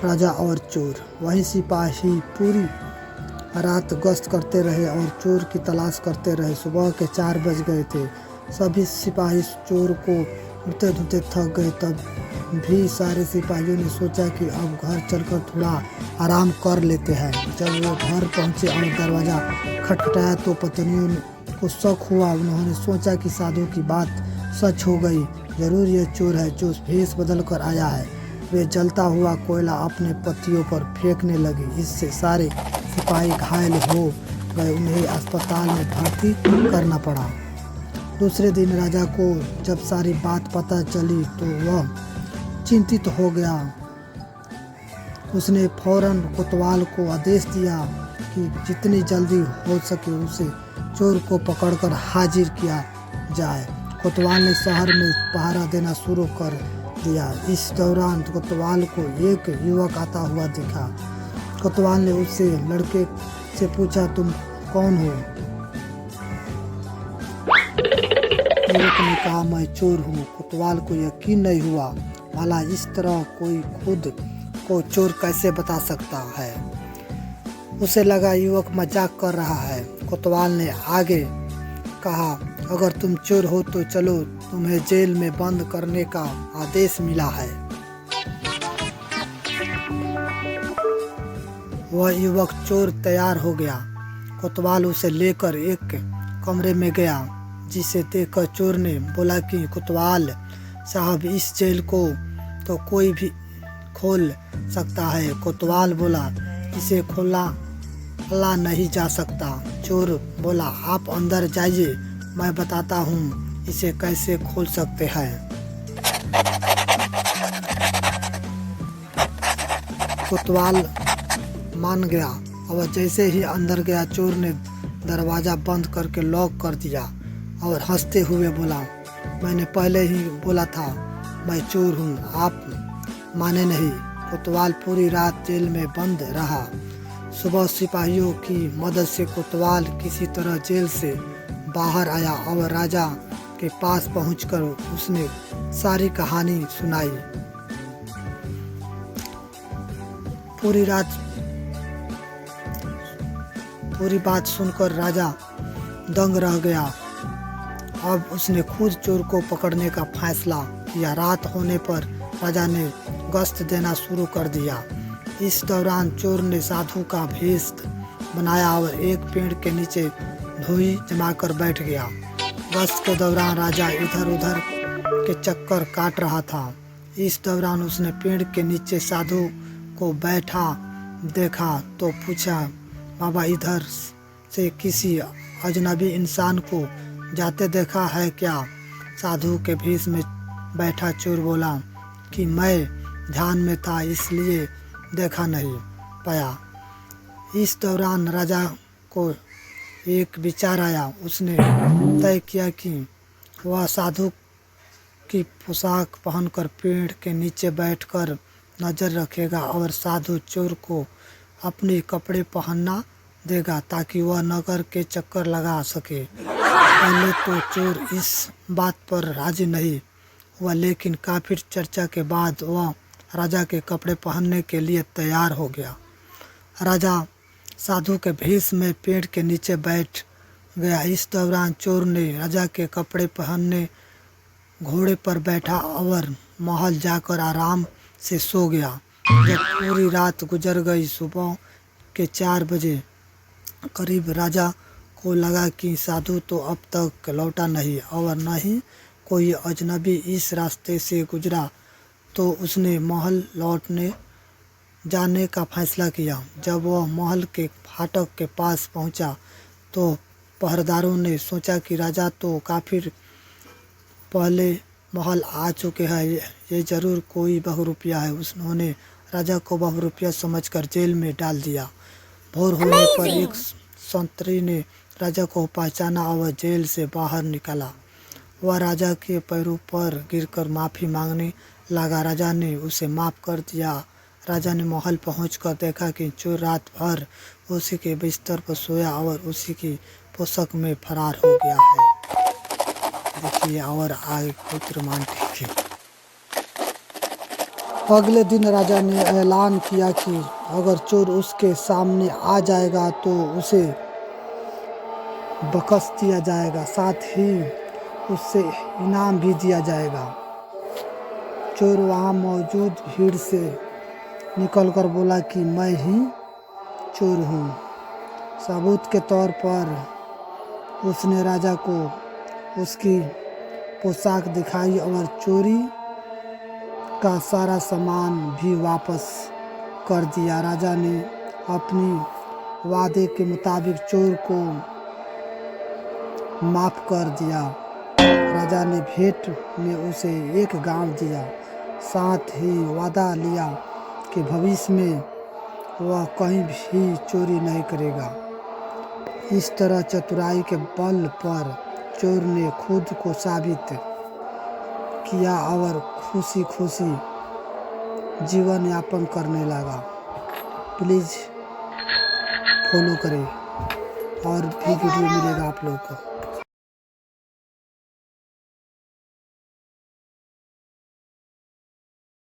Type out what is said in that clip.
राजा और चोर। वही सिपाही पूरी रात गश्त करते रहे और चोर की तलाश करते रहे। सुबह के 4 बज गए थे। सभी सिपाही चोर को ढूंढते ढूंढते थक गए। तब भी सारे सिपाहियों ने सोचा कि अब घर चलकर थोड़ा आराम कर लेते हैं। जब वो घर पहुंचे और दरवाज़ा खटखटाया तो पत्नियों को शक हुआ। उन्होंने सोचा कि साधु की बात सच हो गई। जरूर ये चोर है जो भेष बदल कर आया है। वे जलता हुआ कोयला अपने पतियों पर फेंकने लगी। इससे सारे सिपाही घायल हो गए। उन्हें अस्पताल में भर्ती करना पड़ा। दूसरे दिन राजा को जब सारी बात पता चली तो वह चिंतित हो गया। उसने फौरन कोतवाल को आदेश दिया कि जितनी जल्दी हो सके उसे चोर को पकड़कर हाजिर किया जाए। कोतवाल ने शहर में पहरा देना शुरू कर दिया। इस दौरान कोतवाल को एक युवक आता हुआ दिखा। कोतवाल ने उससे लड़के से पूछा, तुम कौन हो? युवक ने कहा, मैं चोर हूँ। कोतवाल को यकीन नहीं हुआ। भला इस तरह कोई खुद को चोर कैसे बता सकता है? उसे लगा युवक मजाक कर रहा है। कोतवाल ने आगे कहा, अगर तुम चोर हो तो चलो, तुम्हें जेल में बंद करने का आदेश मिला है। वह युवक चोर तैयार हो गया। कोतवाल उसे लेकर एक कमरे में गया, जिसे देखकर चोर ने बोला कि कोतवाल साहब, इस जेल को तो कोई भी खोल सकता है। कोतवाल बोला, इसे खोला नहीं जा सकता। चोर बोला, आप अंदर जाइए, मैं बताता हूँ इसे कैसे खोल सकते हैं। कोतवाल मान गया और जैसे ही अंदर गया चोर ने दरवाज़ा बंद करके लॉक कर दिया और हंसते हुए बोला, मैंने पहले ही बोला था मैं चोर हूँ, आप माने नहीं। कोतवाल पूरी रात जेल में बंद रहा। सुबह सिपाहियों की मदद से कोतवाल किसी तरह जेल से बाहर आया और राजा के पास पहुंचकर उसने सारी कहानी सुनाई। पूरी बात सुनकर राजा दंग रह गया। अब उसने खुद चोर को पकड़ने का फैसला किया। रात होने पर राजा ने गश्त देना शुरू कर दिया। इस दौरान चोर ने साधु का भेष बनाया और एक पेड़ के नीचे धोई जमाकर बैठ गया। गश्त के दौरान राजा इधर उधर के चक्कर काट रहा था। इस दौरान उसने पेड़ के नीचे साधु को बैठा देखा तो पूछा, बाबा, इधर से किसी अजनबी इंसान को जाते देखा है क्या? साधु के भेष में बैठा चोर बोला कि मैं ध्यान में था इसलिए देखा नहीं पाया। इस दौरान राजा को एक विचार आया। उसने तय किया कि वह साधु की पोशाक पहनकर पेड़ के नीचे बैठकर नज़र रखेगा और साधु चोर को अपने कपड़े पहनना देगा ताकि वह नगर के चक्कर लगा सके। पहले तो चोर इस बात पर राजी नहीं हुआ, लेकिन काफ़ी चर्चा के बाद वह राजा के कपड़े पहनने के लिए तैयार हो गया। राजा साधु के भेष में पेड़ के नीचे बैठ गया। इस दौरान चोर ने राजा के कपड़े पहनने घोड़े पर बैठा और महल जाकर आराम से सो गया। जब पूरी रात गुजर गई, सुबह के 4 बजे करीब राजा को लगा कि साधु तो अब तक लौटा नहीं और न ही कोई अजनबी इस रास्ते से गुजरा, तो उसने महल लौटने जाने का फैसला किया। जब वह महल के फाटक के पास पहुंचा तो पहरेदारों ने सोचा कि राजा तो काफ़ी पहले महल आ चुके हैं, ये जरूर कोई बहुरूपिया है। उन्होंने राजा को बहुरूपिया समझकर जेल में डाल दिया। भोर होने पर एक संतरी ने राजा को पहचाना और जेल से बाहर निकाला। वह राजा के पैरों पर गिरकर माफ़ी मांगने लगा। राजा ने उसे माफ़ कर दिया। राजा ने महल पहुंचकर देखा कि चोर रात भर उसी के बिस्तर पर सोया और उसी की पोशाक में फरार हो गया है। देखिए और आगे बहुत रोमांटिक है। अगले दिन राजा ने ऐलान किया कि अगर चोर उसके सामने आ जाएगा तो उसे बख्श दिया जाएगा, साथ ही उससे इनाम भी दिया जाएगा। चोर वहाँ मौजूद भीड़ से निकलकर बोला कि मैं ही चोर हूँ। सबूत के तौर पर उसने राजा को उसकी पोशाक दिखाई और चोरी का सारा सामान भी वापस कर दिया। राजा ने अपनी वादे के मुताबिक चोर को माफ़ कर दिया। राजा ने भेंट में उसे एक गांव दिया, साथ ही वादा लिया कि भविष्य में वह कहीं भी चोरी नहीं करेगा। इस तरह चतुराई के बल पर चोर ने खुद को साबित किया और खुशी खुशी जीवन यापन करने लगा। प्लीज़ फॉलो करें और भी वीडियो मिलेगा आप लोग को।